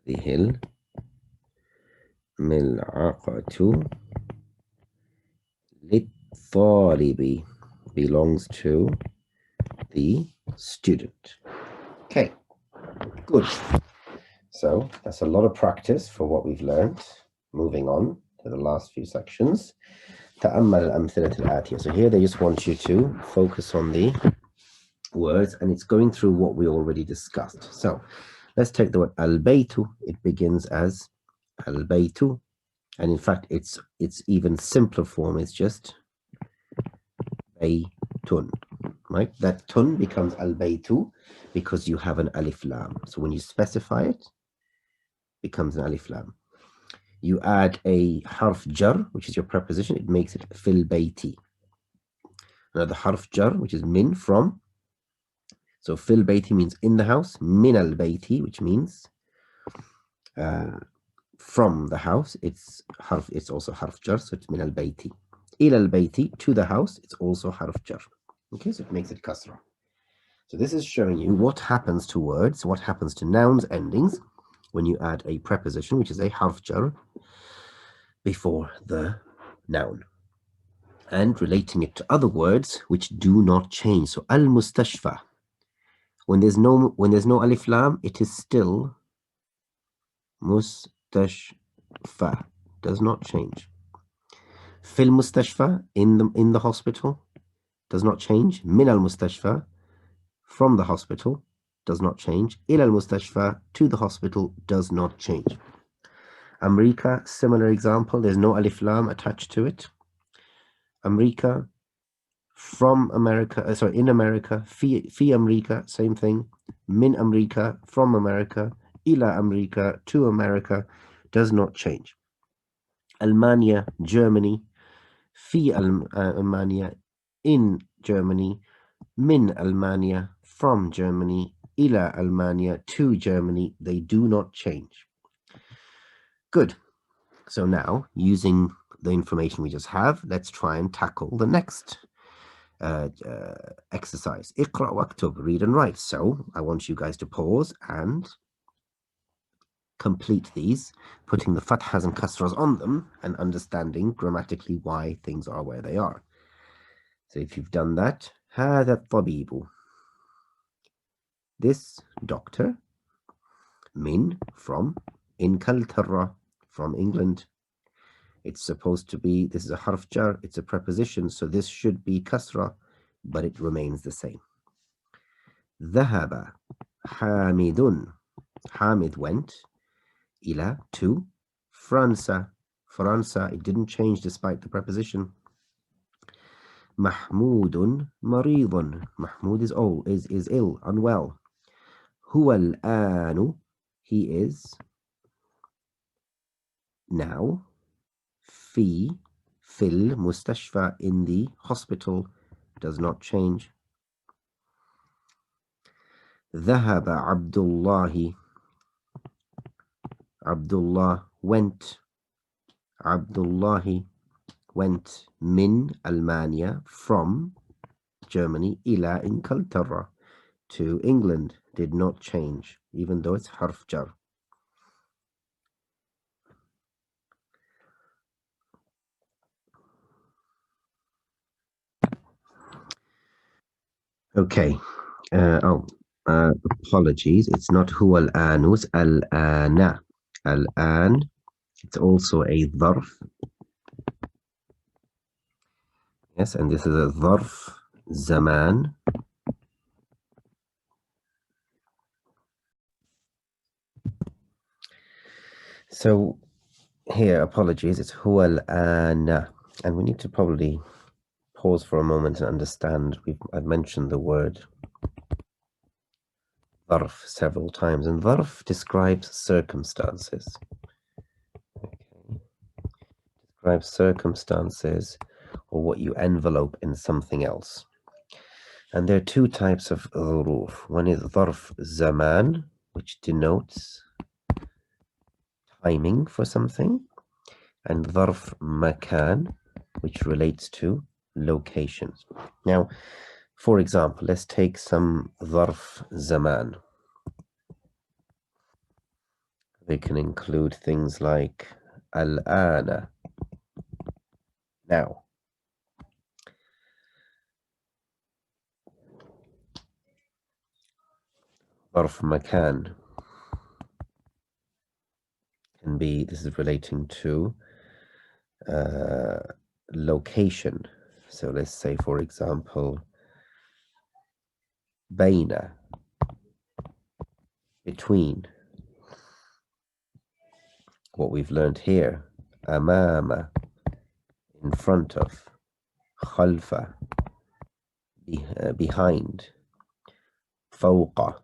هذه الملعقة للطالب belongs to the student. Okay, good. So that's a lot of practice for what we've learned. Moving on to the last few sections. تأمل الأمثلة الآتية. So here they just want you to focus on the words, and it's going through what we already discussed. So let's take the word البيت. It begins as البيت, and in fact it's even simpler form. It's just بيت, right? That tun becomes البيت because you have an alif lam. So when you specify it, becomes an alif lam. You add a harf jar, which is your preposition, it makes it fil bayti. Now the harf jar, which is min, from. So fil bayti means in the house. Min al bayti, which means from the house. It's also harf jar, so it's min al bayti. Il al bayti, to the house, it's also harf jar. Okay, so it makes it kasra. So this is showing you what happens to words, what happens to nouns, endings, when you add a preposition, which is a harf jar, before the noun, and relating it to other words which do not change. So al-mustashfa, when there's no alif lam, it is still mustashfa, does not change. Fil mustashfa, in the hospital, does not change. Min al-mustashfa, from the hospital, does not change. Il al-mustashfa, to the hospital, does not change. America, similar example, there's no alif lam attached to it. America, from America, in America, fi America, same thing. Min America, from America. Ila America, to America, does not change. Almania, Germany. Fi Almania, in Germany. Min Almania, from Germany. Ila Almania, to Germany, they do not change. Good. So now, using the information we just have, let's try and tackle the next exercise. Iqra waktub, read and write. So I want you guys to pause and complete these, putting the fathas and kasras on them and understanding grammatically why things are where they are. So if you've done that, هذا الطبيب, this doctor. Min, from. Inkaltara, from England. It's supposed to be, this is a harf jar, it's a preposition, so this should be kasra, but it remains the same. ذهب حامد, Hamid went. Ila, to. França, França, it didn't change despite the preposition. Mahmudun maridun, Mahmud is ill, unwell. Huwa al-anu, he is now. Fil mustashfa, in the hospital, does not change. ذهب عبد Abdullah went. Abdullahi went. Min Almania, from Germany. Ila Inkaltara, to England, did not change, even though it's harf jar. Okay. Apologies. It's not huwa al-anu, it's al-ana. Al-an. It's also a dharf. Yes, and this is a dharf zaman. So here, apologies, it's huwa al-ana. And we need to probably pause for a moment and understand. I've mentioned the word dharf several times, and dharf describes circumstances. Okay. describe circumstances or what you envelope in something else. And there are two types of ظروف. One is ظرف zaman, which denotes timing for something, and ظرف makan, which relates to locations. Now, for example, let's take some ظرف zaman. They can include things like al-ana, now. ظرف makan can be, this is relating to location. So let's say, for example, baina, between. What we've learned here, amama, in front of, khalfa, behind, fawqa,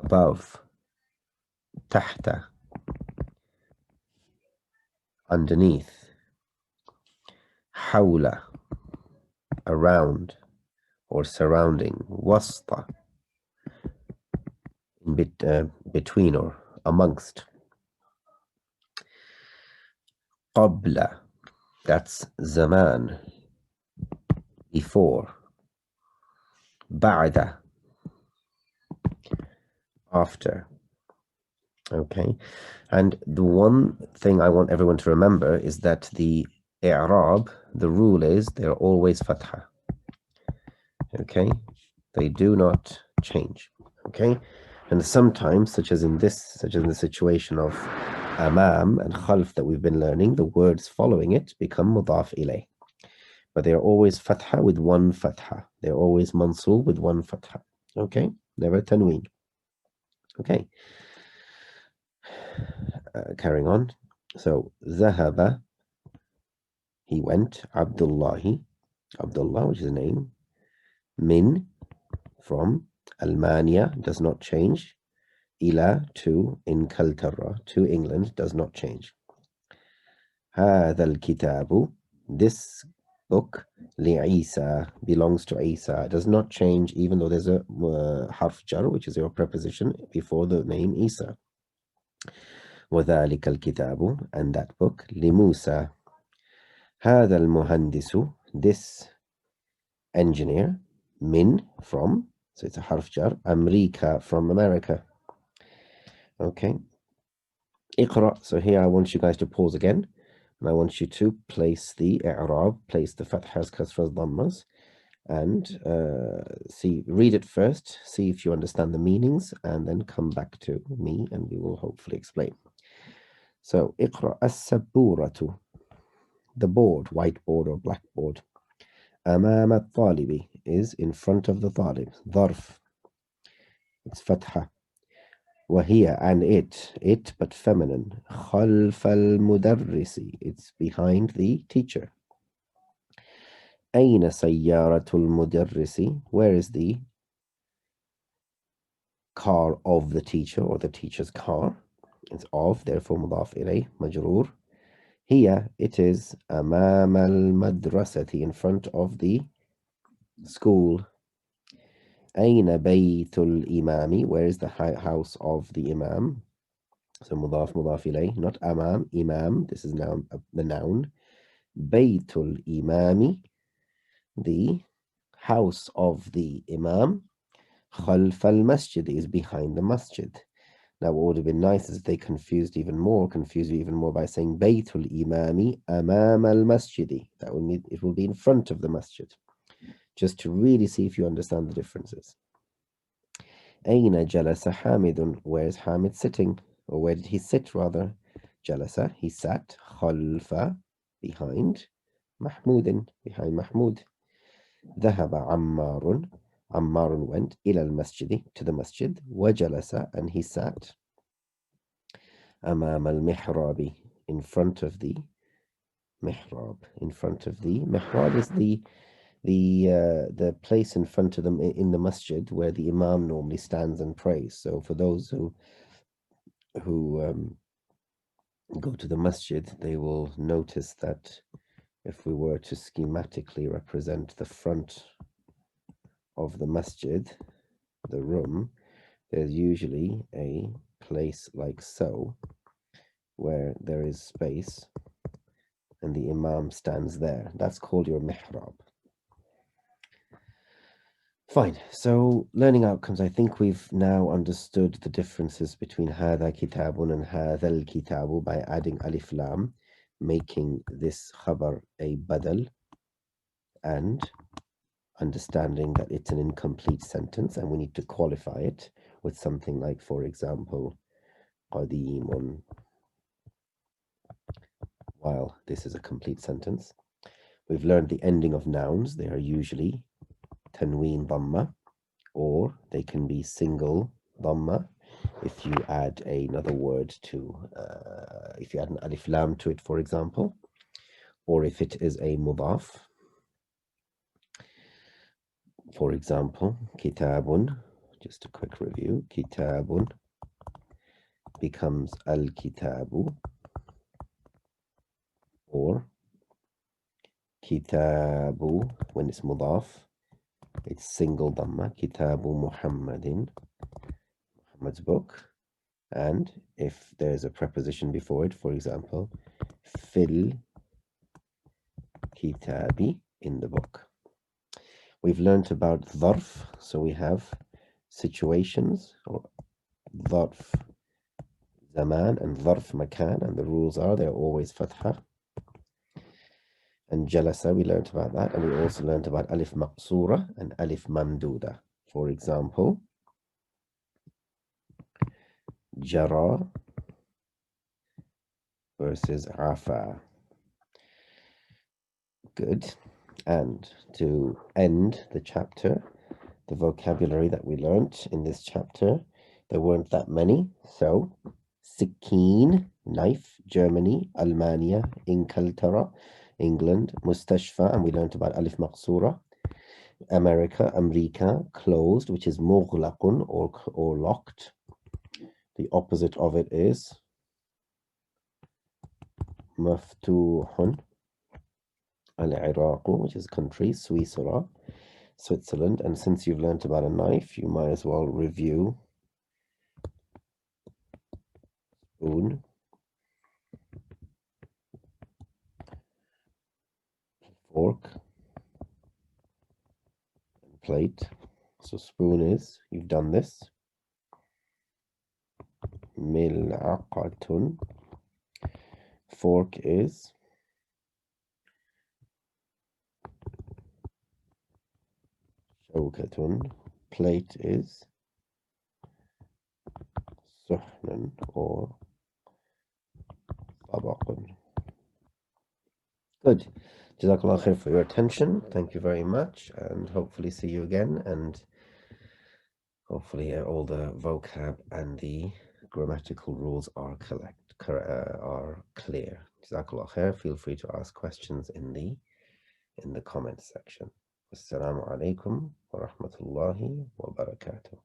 above, tahta, underneath, hawla, around or surrounding, wasta, in between or amongst, qabla, that's zaman, before, ba'da, after. Okay, and the one thing I want everyone to remember is that the i'rab, the rule is they're always fatha. Okay, they do not change. Okay, and sometimes, such as in the situation of amam and khalf that we've been learning, the words following it become mudaf ilayh, but they are always fatha with one fatha. They're always mansoob with one fatha. Okay, never tanween. Okay, carrying on. So zahaba, he went, Abdullahi, Abdullah, which is a name, min, from, Almania, does not change, ila, to, Inkaltara, to England, does not change. هذا الكتاب, this book, لعيسى, belongs to Isa, does not change even though there's a harf jar, which is your preposition before the name Isa. وذلك الكتاب, and that book, لموسى, هذا المهندس, this engineer, min, from, so it's a harf jar, America, from America. Okay, اقرأ, so here I want you guys to pause again, and I want you to place the i'rab, place the fathas, kasras, dhammas, and read it first, see if you understand the meanings, and then come back to me and we will hopefully explain. So اقرأ السبورة, the board, whiteboard or blackboard. أمام الطالب is in front of the talib, ظرف, it's fatha. وهي, and it but feminine, خلف المدرس, it's behind the teacher. أين سيارة المدرس, where is the car of the teacher or the teacher's car? It's of, therefore مضاف إليه, مجرور. هي, it is, أمام المدرسة, in front of the school. أين بيت الإمام, where is the house of the imam? So مضاف مضاف إليه, not أمام, imam, this is now the noun. بيت الإمام, the house of the imam. خلف المسجد is behind the masjid. Now what would have been nice is if they confused you even more by saying Baytul Imami Amam al Masjidi. That would mean it will be in front of the masjid. Just to really see if you understand the differences. Aina jalasa Hamidun, where is Hamid sitting? Or where did he sit rather? Jalasa, he sat, khalfa, behind, Mahmudin, behind Mahmud. Dhahaba Ammarun, Ammarun went, ila al-masjidi, to the masjid, wajalasa, and he sat, amam al-mihrabi, in front of the mihrab. In front of the mihrab is the place in front of them in the masjid where the imam normally stands and prays. So for those who go to the masjid, they will notice that if we were to schematically represent the front of the masjid, the room, there's usually a place like so, where there is space and the imam stands there. That's called your mihrab. Fine. So learning outcomes, I think we've now understood the differences between هذا كتاب and هذا الكتاب by adding alif lam, making this khabar a badal, and understanding that it's an incomplete sentence and we need to qualify it with something like, for example, قديم, while this is a complete sentence. We've learned the ending of nouns. They are usually tanween dhamma, or they can be single dhamma if you add another word to, if you add an alif lam to it, for example, or if it is a mudaf. For example, kitabun, just a quick review, kitabun becomes al-kitabu, or kitabu, when it's mudaf, it's single dhamma, kitabu Muhammadin, Muhammad's book. And if there's a preposition before it, for example, fil kitabi, in the book. We've learnt about dharf, so we have situations, or dharf zaman and dharf makan, and the rules are they're always fatha. And jalasa, we learnt about that, and we also learnt about alif maqsura and alif mamduda. For example, jara versus afa. Good. And to end the chapter, the vocabulary that we learnt in this chapter, there weren't that many. So, Sikeen, knife, Germany, Almania, Inkaltara, England, Mustashfa, and we learnt about Alif Maqsura. America, Amrika, closed, which is Mughlaqun, or locked. The opposite of it is Maftuhun. Al-Iraq, which is country, Switzerland. And since you've learnt about a knife, you might as well review spoon, fork, and plate. So spoon is, you've done this. Mil'aqatun. Fork is shawkatun. Plate is suhnun, or tabaqun. Good. Jazakallah khair for your attention. Thank you very much, and hopefully see you again, and hopefully all the vocab and the grammatical rules are clear. Jazakallah khair. Feel free to ask questions in the comment section. Assalamu alaikum wa rahmatullahi wa barakatuh.